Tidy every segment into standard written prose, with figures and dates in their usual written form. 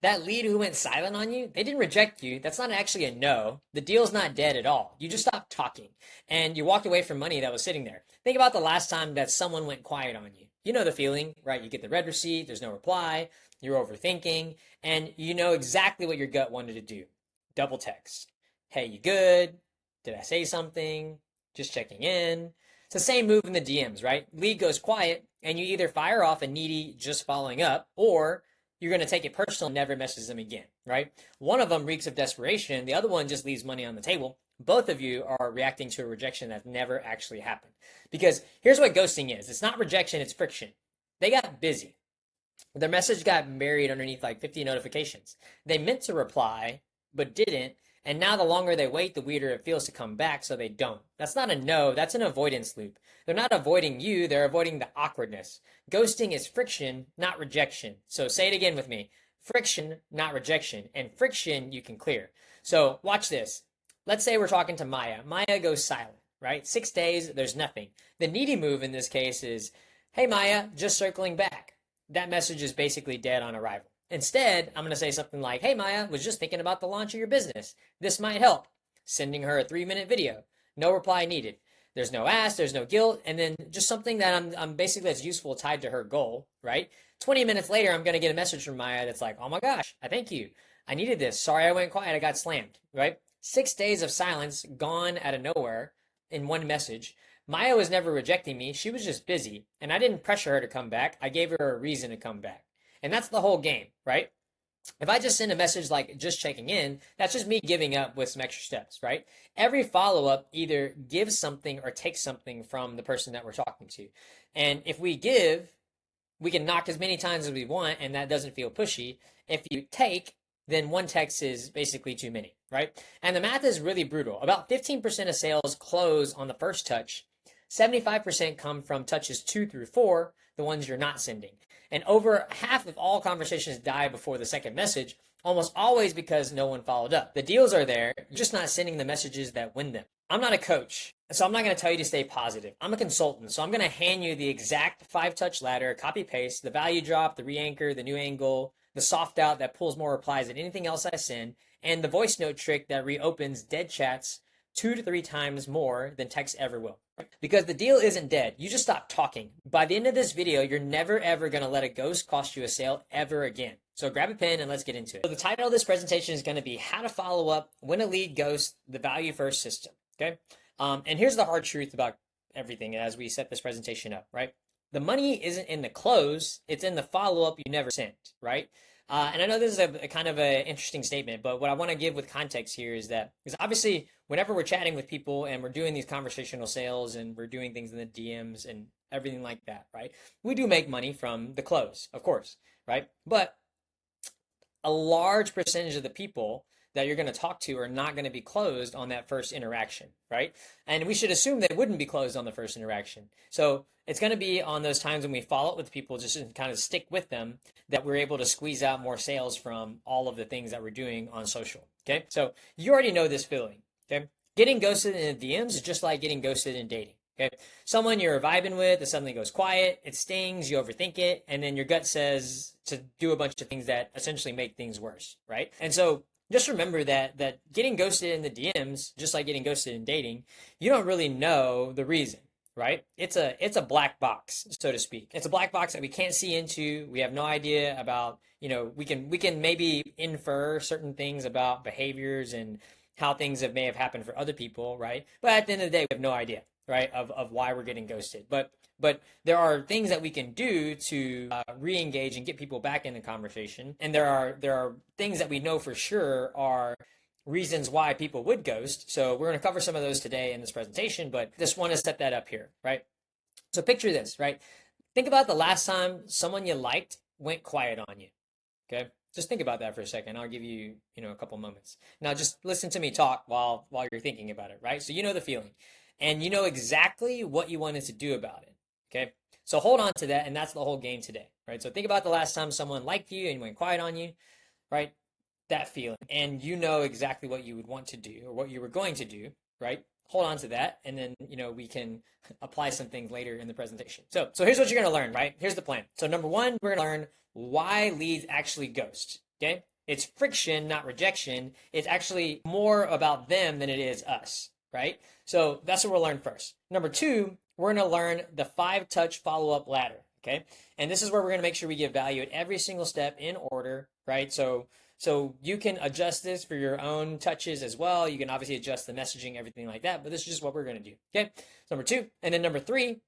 That lead who went silent on you, they didn't reject you. That's not actually a no. The deal's not dead at all. You just stopped talking and you walked away from money that was sitting there. Think about the last time that someone went quiet on you. You know the feeling, right? You get the red receipt, there's no reply, you're overthinking, and you know exactly what your gut wanted to do. Double text. Hey, you good? Did I say something? Just checking in. It's the same move in the DMs, right? Lead goes quiet, and you either fire off a needy just following up, or you're going to take it personal and never message them again, right? One of them reeks of desperation, the other one just leaves money on the table. Both of you are reacting to a rejection that never actually happened. Because here's what ghosting is, it's not rejection, it's friction. They got busy. Their message got buried underneath like 50 notifications. They meant to reply, but didn't. And now the longer they wait, the weirder it feels to come back, so they don't. That's not a no, that's an avoidance loop. They're not avoiding you, they're avoiding the awkwardness. Ghosting is friction, not rejection. So say it again with me. Friction, not rejection. And friction you can clear. So watch this. Let's say we're talking to Maya. Maya goes silent, right? 6 days, there's nothing. The needy move in this case is, hey Maya, just circling back. That message is basically dead on arrival. Instead, I'm going to say something like, hey Maya, was just thinking about the launch of your business. This might help. Sending her a 3-minute video. No reply needed. There's no ask, there's no guilt, and then just something that I'm basically that's useful tied to her goal, right? 20 minutes later, I'm going to get a message from Maya that's like, oh my gosh, I thank you. I needed this. Sorry I went quiet, I got slammed, right? 6 days of silence gone out of nowhere in one message. Maya was never rejecting me. She was just busy, and I didn't pressure her to come back. I gave her a reason to come back. And that's the whole game, right? If I just send a message like just checking in, that's just me giving up with some extra steps, right? Every follow up either gives something or takes something from the person that we're talking to. And if we give, we can knock as many times as we want, and that doesn't feel pushy. If you take, then one text is basically too many, right? And the math is really brutal. About 15% of sales close on the first touch. 75% come from touches 2 through 4, the ones you're not sending. And over half of all conversations die before the second message, almost always because no one followed up. The deals are there, you're just not sending the messages that win them. I'm not a coach, so I'm not going to tell you to stay positive. I'm a consultant, so I'm going to hand you the exact 5-touch ladder, copy paste, the value drop, the re-anchor, the new angle, the soft out that pulls more replies than anything else I send, and the voice note trick that reopens dead chats 2 to 3 times more than text ever will. Because the deal isn't dead. You just stop talking. By the end of this video, you're never ever going to let a ghost cost you a sale ever again. So grab a pen and let's get into it. So the title of this presentation is going to be How to Follow Up When a Lead Ghosts, the Value First System. Okay. And here's the hard truth about everything as we set this presentation up, right? The money isn't in the close, it's in the follow-up you never sent, right? And I know this is a kind of an interesting statement, but what I want to give with context here is that, because obviously whenever we're chatting with people and we're doing these conversational sales and we're doing things in the DMs and everything like that, right? We do make money from the close, of course, right? But a large percentage of the people that you're going to talk to are not going to be closed on that first interaction, right? And we should assume they wouldn't be closed on the first interaction. So it's going to be on those times when we follow up with people, just to kind of stick with them, that we're able to squeeze out more sales from all of the things that we're doing on social, okay? So you already know this feeling, okay? Getting ghosted in the DMs is just like getting ghosted in dating, okay? Someone you're vibing with, it suddenly goes quiet, it stings, you overthink it, and then your gut says to do a bunch of things that essentially make things worse, right? And so just remember that getting ghosted in the DMs, just like getting ghosted in dating, you don't really know the reason, right? It's a black box, so to speak. It's a black box that we can't see into. We have no idea about, we can maybe infer certain things about behaviors and how things may have happened for other people, right? But at the end of the day, we have no idea, right, of why we're getting ghosted. But there are things that we can do to re-engage and get people back in the conversation. And there are things that we know for sure are reasons why people would ghost. So we're going to cover some of those today in this presentation, but just want to set that up here, right? So picture this, right? Think about the last time someone you liked went quiet on you, okay? Just think about that for a second. I'll give you, a couple moments. Now just listen to me talk while you're thinking about it, right? So you know the feeling and you know exactly what you wanted to do about it. Okay, so hold on to that, and that's the whole game today, right? So think about the last time someone liked you and went quiet on you, right? That feeling, and you know exactly what you would want to do or what you were going to do, right? Hold on to that, and then we can apply some things later in the presentation. So here's what you're going to learn, right? Here's the plan. So number one, we're going to learn why leads actually ghost. Okay, It's friction, not rejection. It's actually more about them than it is us, right? So that's what we'll learn first. Number two, we're going to learn the 5-touch follow-up ladder, okay? And this is where we're going to make sure we give value at every single step in order, right? So you can adjust this for your own touches as well. You can obviously adjust the messaging, everything like that, but this is just what we're going to do, okay? So number two. And then number three,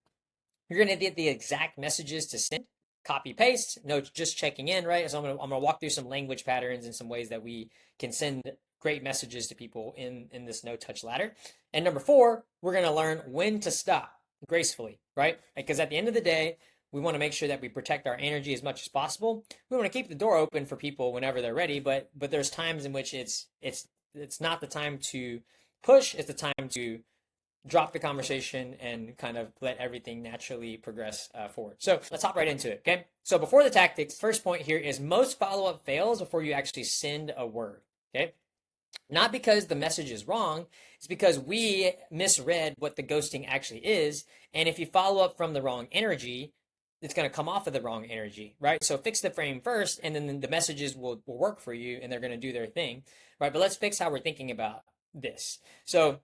you're going to get the exact messages to send. Copy paste, no, just checking in, right? So I'm gonna walk through some language patterns and some ways that we can send great messages to people in this no touch ladder. And number four, we're gonna learn when to stop gracefully, right? Because at the end of the day, we want to make sure that we protect our energy as much as possible. We want to keep the door open for people whenever they're ready, but there's times in which it's not the time to push, it's the time to drop the conversation and kind of let everything naturally progress forward. So let's hop right into it, okay? So before the tactics, first point here is most follow-up fails before you actually send a word, okay? Not because the message is wrong, it's because we misread what the ghosting actually is. And if you follow up from the wrong energy, it's going to come off of the wrong energy, right? So fix the frame first, and then the messages will work for you and they're going to do their thing, right? But let's fix how we're thinking about this. So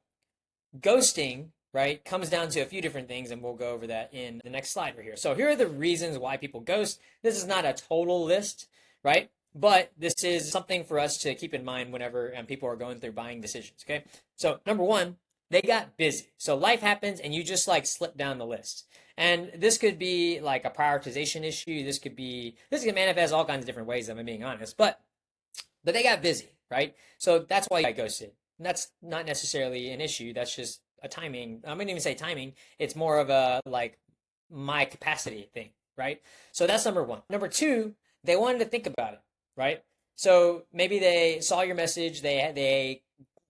ghosting, right, comes down to a few different things, and we'll go over that in the next slide right here. So here are the reasons why people ghost. This is not a total list, right? But this is something for us to keep in mind whenever people are going through buying decisions, okay? So number one, they got busy. So life happens and you just like slip down the list. And this could be like a prioritization issue. This can manifest all kinds of different ways, if I'm being honest. But they got busy, right? So that's why you got ghosted. And that's not necessarily an issue. That's just a timing. I wouldn't even say timing. It's more of a like my capacity thing, right? So that's number one. Number two, they wanted to think about it, right? So maybe they saw your message, they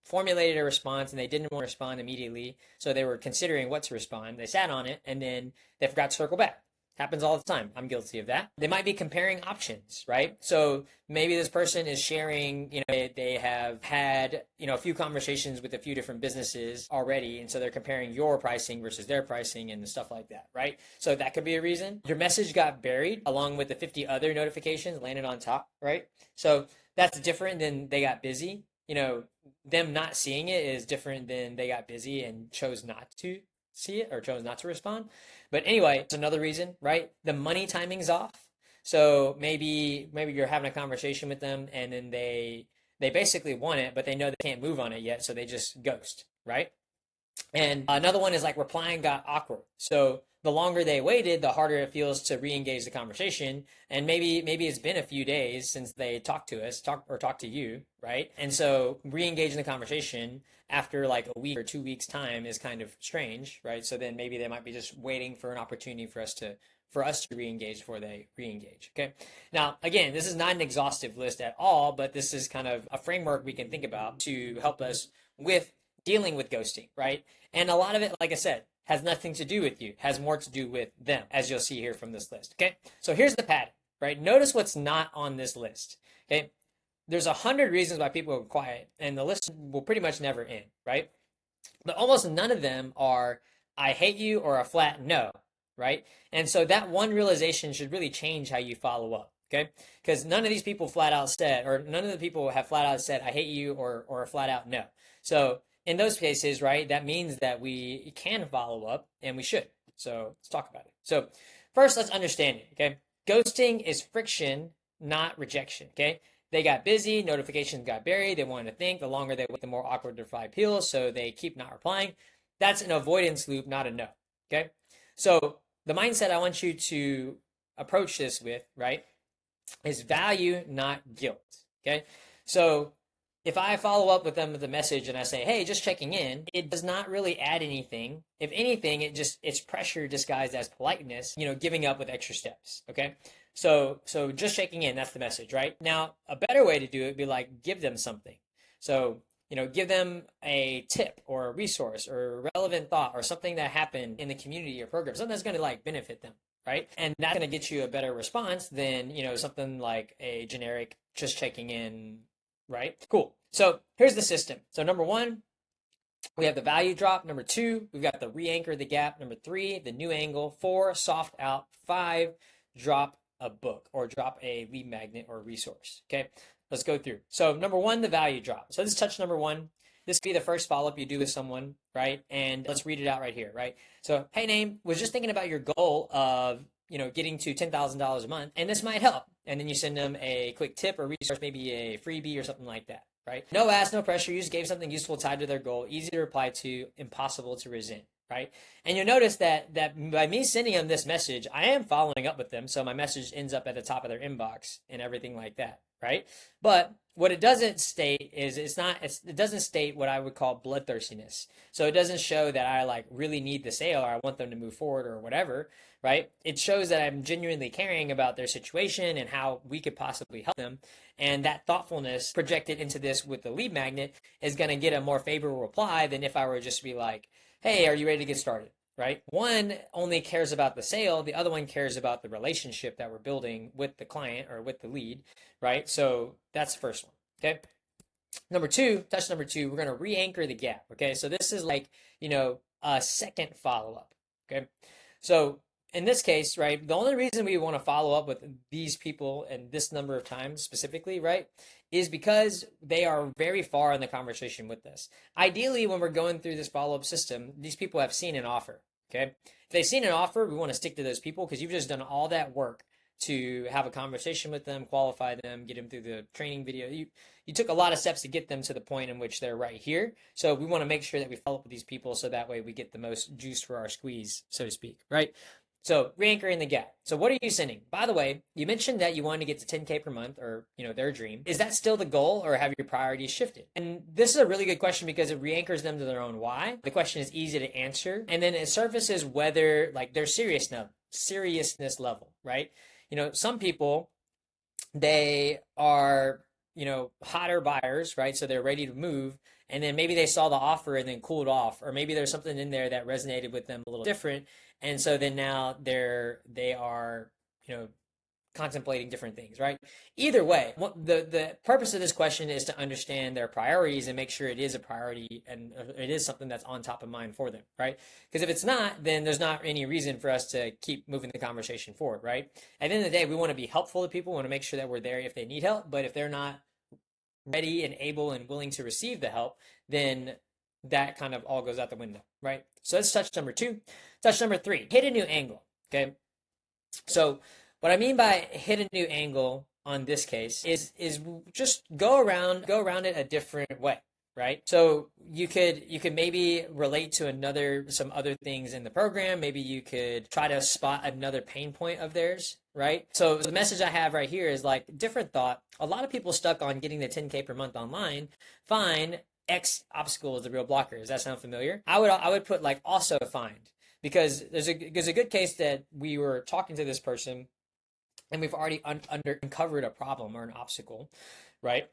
formulated a response and they didn't want to respond immediately. So they were considering what to respond. They sat on it and then they forgot to circle back. Happens all the time. I'm guilty of that. They might be comparing options, right? So maybe this person is sharing, they have had, a few conversations with a few different businesses already. And so they're comparing your pricing versus their pricing and stuff like that, right? So that could be a reason. Your message got buried along with the 50 other notifications landed on top, right? So that's different than they got busy. Them not seeing it is different than they got busy and chose not to see it or chose not to respond. But anyway, it's another reason, right? The money timing's off. So maybe you're having a conversation with them and then they basically want it, but they know they can't move on it yet, so they just ghost, right? And another one is like replying got awkward. So the longer they waited, the harder it feels to re-engage the conversation. And maybe it's been a few days since they talked to you, right? And so re-engaging the conversation after like a week or 2 weeks time is kind of strange, right? So then maybe they might be just waiting for an opportunity for us to re-engage before they re-engage. Okay. Now, again, this is not an exhaustive list at all, but this is kind of a framework we can think about to help us with dealing with ghosting, right? And a lot of it, like I said, has nothing to do with you, has more to do with them, as you'll see here from this list. Okay. So here's the pattern, right? Notice what's not on this list. Okay. There's 100 reasons why people are quiet, and the list will pretty much never end, right? But almost none of them are I hate you or a flat no, right? And so that one realization should really change how you follow up, okay? Because none of these people flat out said, or none of the people have flat out said I hate you or a flat out no. So in those cases, right, that means that we can follow up and we should. So let's talk about it. So first, let's understand it, okay? Ghosting is friction, not rejection, okay? They got busy, notifications got buried, they wanted to think. The longer they wait, the more awkward the reply feels, so they keep not replying. That's an avoidance loop, not a no, okay? So the mindset I want you to approach this with, right, is value, not guilt, okay? So if I follow up with them with a message and I say, hey, just checking in, it does not really add anything. If anything, it's pressure disguised as politeness, giving up with extra steps, okay? So just checking in, that's the message, right? Now, a better way to do it would be like give them something. So, give them a tip or a resource or a relevant thought or something that happened in the community or program, something that's going to like benefit them, right? And that's going to get you a better response than, something like a generic just checking in, right? Cool. So here's the system. So number one, we have the value drop. Number two, we've got the re-anchor the gap. Number three, the new angle. 4, soft out. 5, drop a book or drop a lead magnet or resource. Okay. let's go through. So number one, the value drop. So this is touch number one. This could be the first follow-up you do with someone, right? And let's read it out right here, right? So, hey, name, was just thinking about your goal of, getting to $10,000 a month, and this might help. And then you send them a quick tip or resource, maybe a freebie or something like that, right? No ask, no pressure. You just gave something useful tied to their goal, easy to reply to, impossible to resent, right? And you'll notice that by me sending them this message, I am following up with them, so my message ends up at the top of their inbox and everything like that, right? But what it doesn't state is it doesn't state what I would call bloodthirstiness. So it doesn't show that I like really need the sale or I want them to move forward or whatever, right? It shows that I'm genuinely caring about their situation and how we could possibly help them. And that thoughtfulness projected into this with the lead magnet is going to get a more favorable reply than if I were just to be like, hey, are you ready to get started? Right? One only cares about the sale. The other one cares about the relationship that we're building with the client or with the lead, right? So that's the first one. Okay. Touch number two, we're going to re-anchor the gap. Okay. So this is like, a second follow-up. Okay. So in this case, right, the only reason we want to follow up with these people and this number of times specifically, right, is because they are very far in the conversation with us. Ideally, when we're going through this follow-up system, these people have seen an offer. Okay. If they've seen an offer, we want to stick to those people because you've just done all that work to have a conversation with them, qualify them, get them through the training video. You took a lot of steps to get them to the point in which they're right here. So we want to make sure that we follow up with these people so that way we get the most juice for our squeeze, so to speak, right? So re-anchoring the gap. So what are you sending? By the way, you mentioned that you wanted to get to 10K per month or, their dream. Is that still the goal or have your priorities shifted? And this is a really good question because it re-anchors them to their own why. The question is easy to answer. And then it surfaces whether like their seriousness level, right? Some people, they are, hotter buyers, right? So they're ready to move. And then maybe they saw the offer and then cooled off, or maybe there's something in there that resonated with them a little different. And so then now they are, contemplating different things, right? Either way, the purpose of this question is to understand their priorities and make sure it is a priority and it is something that's on top of mind for them, right? Because if it's not, then there's not any reason for us to keep moving the conversation forward, right? At the end of the day, we want to be helpful to people, we want to make sure that we're there if they need help, but if they're not ready and able and willing to receive the help, then that kind of all goes out the window, right? So that's touch number two. Touch number three, hit a new angle, okay? So what I mean by hit a new angle on this case is just go around it a different way, right? So you could maybe relate to some other things in the program. Maybe you could try to spot another pain point of theirs, right? So the message I have right here is like different thought. A lot of people stuck on getting the 10K per month online. Fine, X obstacle is the real blocker. Does that sound familiar? I would put like also find, because there's a good case that we were talking to this person and we've already uncovered a problem or an obstacle, right?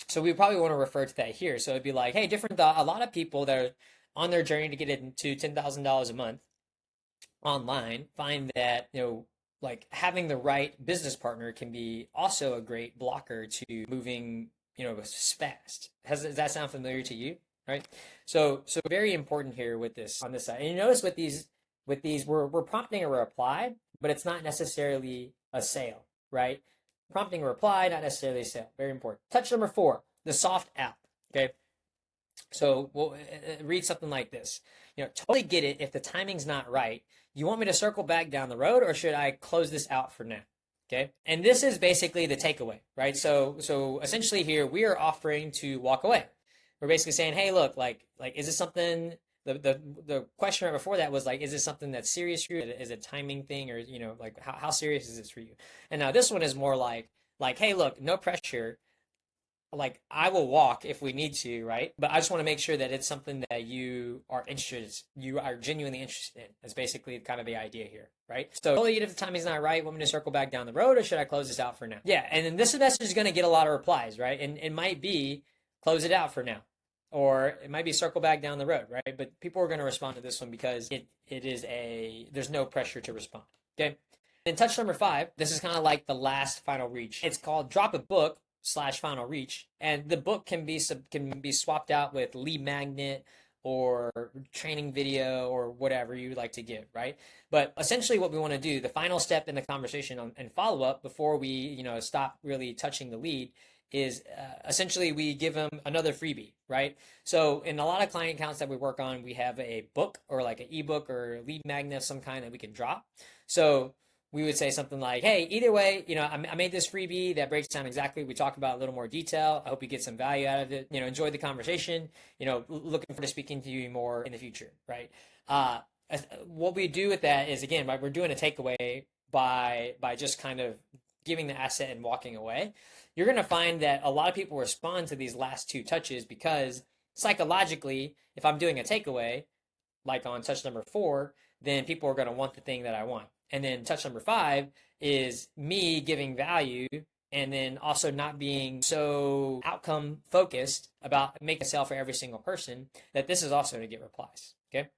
So we probably want to refer to that here. So it'd be like, hey, different thought. A lot of people that are on their journey to get into $10,000 a month online find that, like having the right business partner can be also a great blocker to moving, fast. Does that sound familiar to you? Right? So very important here with this on this side. And you notice with these, we're prompting a reply, but it's not necessarily a sale, right? Prompting a reply, not necessarily a sale. Very important. Touch number four, the soft out. Okay. So we'll read something like this. Totally get it. If the timing's not right, you want me to circle back down the road, or should I close this out for now? Okay. And this is basically the takeaway, right? So essentially here we are offering to walk away. We're basically saying, hey, look, like, is this something? The question right before that was like, is this something that's serious for you? Is it a timing thing, or like how serious is this for you? And now this one is more like, hey, look, no pressure. Like I will walk if we need to, right? But I just want to make sure that it's something that you are genuinely interested in. That's basically kind of the idea here, right? So totally get if the timing's not right. Want me to circle back down the road, or should I close this out for now? Yeah, and then this message is going to get a lot of replies, right? And it might be close it out for now. Or it might be circle back down the road, right? But people are going to respond to this one because there's no pressure to respond, okay? And touch number five, this is kind of like the last final reach. It's called drop a book / final reach. And the book can be swapped out with lead magnet or training video or whatever you like to give, right? But essentially what we want to do, the final step in the conversation and follow up before we, stop really touching the lead, is essentially we give them another freebie, right? So in a lot of client accounts that we work on, we have a book or like an ebook or lead magnet of some kind that we can drop. So we would say something like, hey, either way, I made this freebie that breaks down exactly. We talk about a little more detail. I hope you get some value out of it. Enjoy the conversation. Looking forward to speaking to you more in the future, right? What we do with that is, again, we're doing a takeaway by just kind of giving the asset and walking away. You're going to find that a lot of people respond to these last two touches because psychologically, if I'm doing a takeaway, like on touch number 4, then people are going to want the thing that I want. And then touch number 5 is me giving value and then also not being so outcome focused about making a sale for every single person that this is also going to get replies. Okay.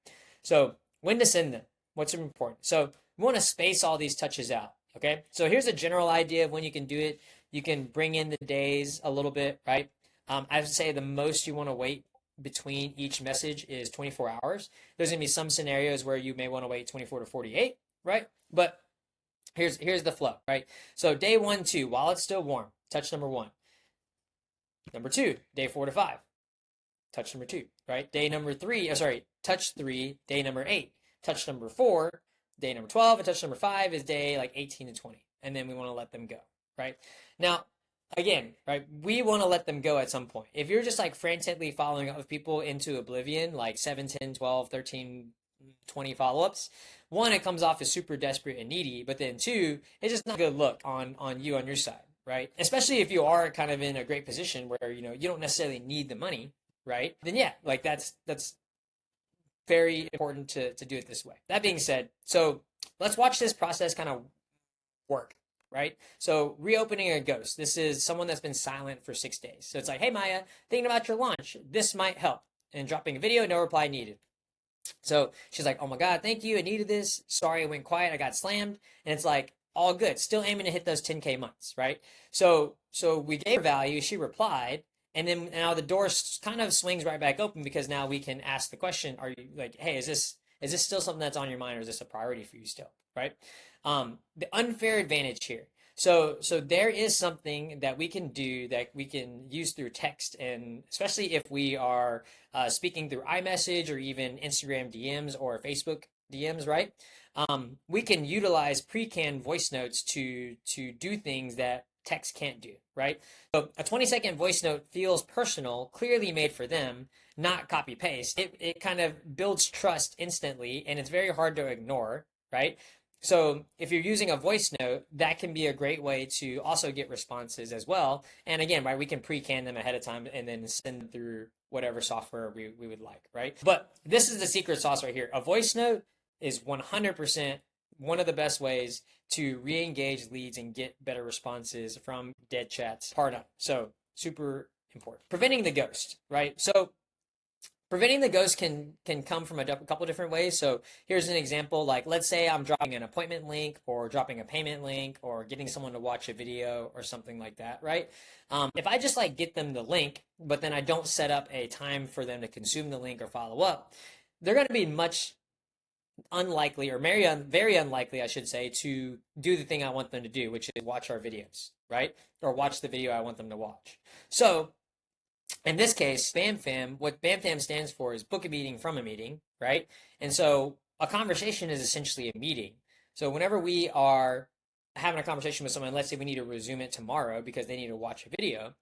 So when to send them, what's important. So we want to space all these touches out. Okay. So here's a general idea of when you can do it. You can bring in the days a little bit, right? I would say the most you want to wait between each message is 24 hours. There's going to be some scenarios where you may want to wait 24 to 48, right? But here's the flow, right? So day 1, 2, while it's still warm, touch number 1. Number 2, day 4 to 5, touch number 2, right? Day number 3, touch 3, day number 8, touch number 4, day number 12, and touch number 5 is day like 18 to 20. And then we want to let them go, right? Now, again, right, we want to let them go at some point. If you're just like frantically following up with people into oblivion, like 7, 10, 12, 13, 20 follow-ups, 1, it comes off as super desperate and needy, but then 2, it's just not a good look on you on your side, right? Especially if you are kind of in a great position where, you don't necessarily need the money, right? Then yeah, like that's very important to do it this way. That being said, so let's watch this process kind of work. Right? So reopening a ghost. This is someone that's been silent for 6 days. So it's like, hey, Maya, thinking about your launch. This might help. And dropping a video, no reply needed. So she's like, oh my God, thank you. I needed this. Sorry, I went quiet. I got slammed. And it's like, all good. Still aiming to hit those 10K months, right? So we gave her value. She replied. And then now the door kind of swings right back open because now we can ask the question, are you like, hey, is this still something that's on your mind or is this a priority for you still, right? The unfair advantage here. So there is something that we can do that we can use through text, and especially if we are speaking through iMessage or even Instagram DMs or Facebook DMs, right? We can utilize pre-canned voice notes to do things that text can't do, right? So a 20-second voice note feels personal, clearly made for them, not copy paste. It kind of builds trust instantly, and it's very hard to ignore, right? So if you're using a voice note, that can be a great way to also get responses as well. And again, right, we can pre-can them ahead of time and then send them through whatever software we would like, right? But this is the secret sauce right here. A voice note is 100% one of the best ways to re-engage leads and get better responses from dead chats. Pardon. So super important. Preventing the ghost, right? So preventing the ghost can come from a couple different ways. So here's an example. Like, let's say I'm dropping an appointment link or dropping a payment link or getting someone to watch a video or something like that, right? If I just like get them the link, but then I don't set up a time for them to consume the link or follow up, they're going to be much unlikely, or very unlikely, I should say, to do the thing I want them to do, which is watch our videos, right? Or watch the video I want them to watch. So in this case, BAMFAM, what BAMFAM stands for is book a meeting from a meeting, right? And so a conversation is essentially a meeting. So whenever we are having a conversation with someone, let's say we need to resume it tomorrow because they need to watch a video,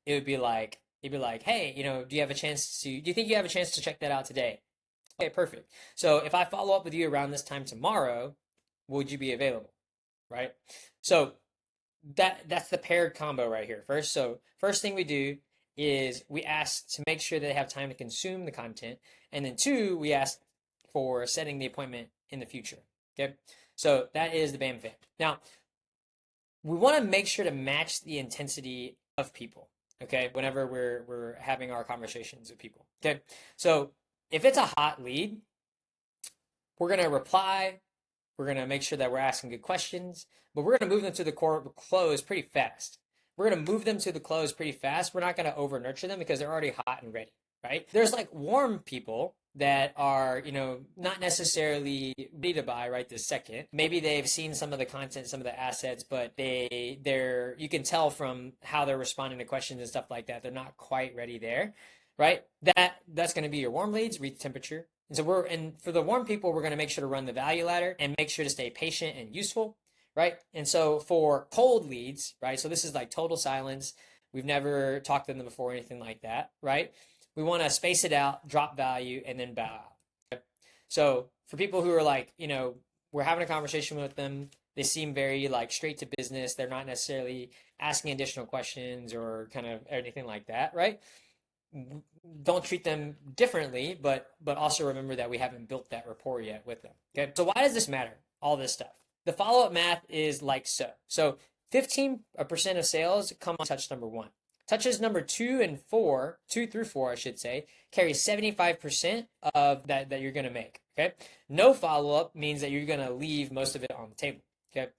it'd be like, hey, do you think you have a chance to check that out today? Okay, perfect. So if I follow up with you around this time tomorrow, would you be available? Right? So that's the paired combo right here. First thing we do is we ask to make sure they have time to consume the content. And then 2, we ask for setting the appointment in the future. Okay. So that is the BAMFAM. Now, we want to make sure to match the intensity of people. Okay. Whenever we're having our conversations with people. Okay. So if it's a hot lead, we're going to reply. We're going to make sure that we're asking good questions, but we're going to move them to the close pretty fast. We're going to move them to the close pretty fast. We're not going to over nurture them because they're already hot and ready, right? There's like warm people that are, not necessarily ready to buy right this second. Maybe they've seen some of the content, some of the assets, but they're you can tell from how they're responding to questions and stuff like that, they're not quite ready there, right? That's going to be your warm leads, read the temperature. And for the warm people, we're going to make sure to run the value ladder and make sure to stay patient and useful, right? And so for cold leads, right? So this is like total silence. We've never talked to them before or anything like that, right? We want to space it out, drop value, and then bow out. Okay? So for people who are like, we're having a conversation with them, they seem very like straight to business. They're not necessarily asking additional questions or kind of anything like that, right? Don't treat them differently, but also remember that we haven't built that rapport yet with them. Okay. So why does this matter? All this stuff. The follow-up math is like so. So 15% of sales come on touch number 1. Touches number 2 and 4, 2 through 4, I should say, carry 75% of that you're going to make. Okay. No follow-up means that you're going to leave most of it on the table. Okay.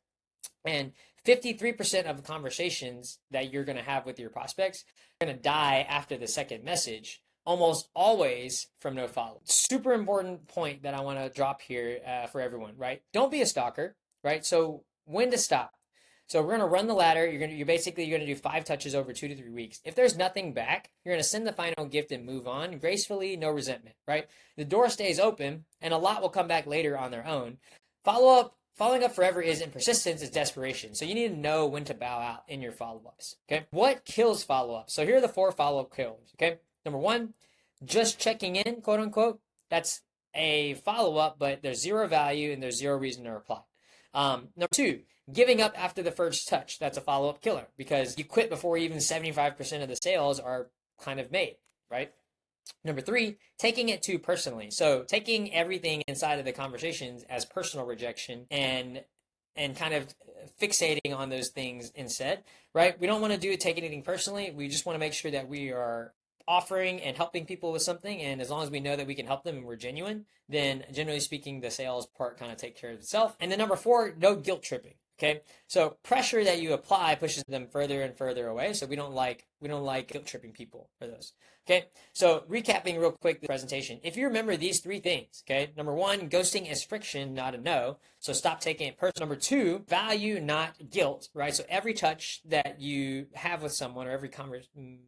And 53% of the conversations that you're going to have with your prospects are going to die after the second message, almost always from no follow. Super important point that I want to drop here for everyone, right? Don't be a stalker, right? So when to stop? So we're going to run the ladder. You're going to do 5 touches over 2 to 3 weeks. If there's nothing back, you're going to send the final gift and move on gracefully, no resentment, right? The door stays open and a lot will come back later on their own. Following up forever isn't persistence, it's desperation. So you need to know when to bow out in your follow-ups. Okay. What kills follow-up? So here are the 4 follow-up killers. Okay. Number 1, just checking in, quote unquote. That's a follow-up, but there's 0 value and there's 0 reason to reply. Number 2, giving up after the first touch. That's a follow-up killer because you quit before even 75% of the sales are kind of made, right? Number 3, taking it too personally. So taking everything inside of the conversations as personal rejection and kind of fixating on those things instead, right? We don't want to take anything personally. We just want to make sure that we are offering and helping people with something. And as long as we know that we can help them and we're genuine, then generally speaking, the sales part kind of takes care of itself. And then number 4, no guilt tripping. Okay, so pressure that you apply pushes them further and further away. So we don't like guilt tripping people for those. Okay, so recapping real quick the presentation. If you remember these 3 things, okay, number 1, ghosting is friction, not a no. So stop taking it personal. Number 2, value, not guilt, right? So every touch that you have with someone or every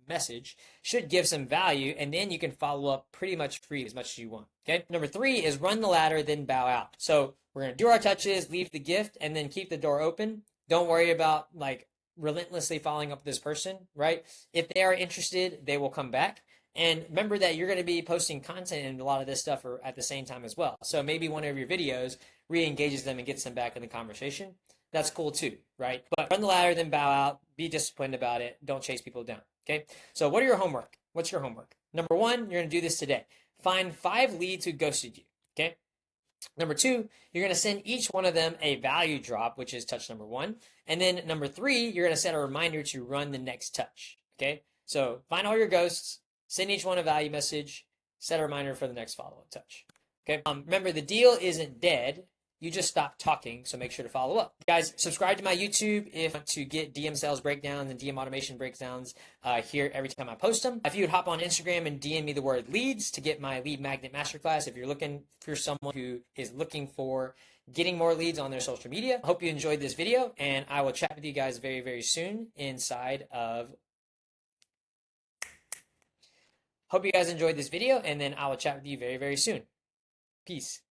message should give some value, and then you can follow up pretty much free as much as you want. Okay, number 3 is run the ladder, then bow out. So we're going to do our touches, leave the gift, and then keep the door open. Don't worry about like relentlessly following up with this person, right? If they are interested, they will come back. And remember that you're going to be posting content and a lot of this stuff at the same time as well. So maybe one of your videos re-engages them and gets them back in the conversation. That's cool too, right? But run the ladder, then bow out. Be disciplined about it. Don't chase people down, okay? So what are your homework? What's your homework? Number 1, you're going to do this today. Find 5 leads who ghosted you, okay? Number 2, you're going to send each one of them a value drop, which is touch number 1. And then number 3, you're going to set a reminder to run the next touch. Okay. So find all your ghosts, send each one a value message, set a reminder for the next follow-up touch. Okay. Remember, the deal isn't dead. You just stopped talking, so make sure to follow up. Guys, subscribe to my YouTube if you want to get DM sales breakdowns and DM automation breakdowns here every time I post them. If you would hop on Instagram and DM me the word leads to get my lead magnet masterclass, if you're looking for someone who is looking for getting more leads on their social media. I hope you enjoyed this video, and I will chat with you guys very, very soon inside of... Hope you guys enjoyed this video, and then I will chat with you very, very soon. Peace.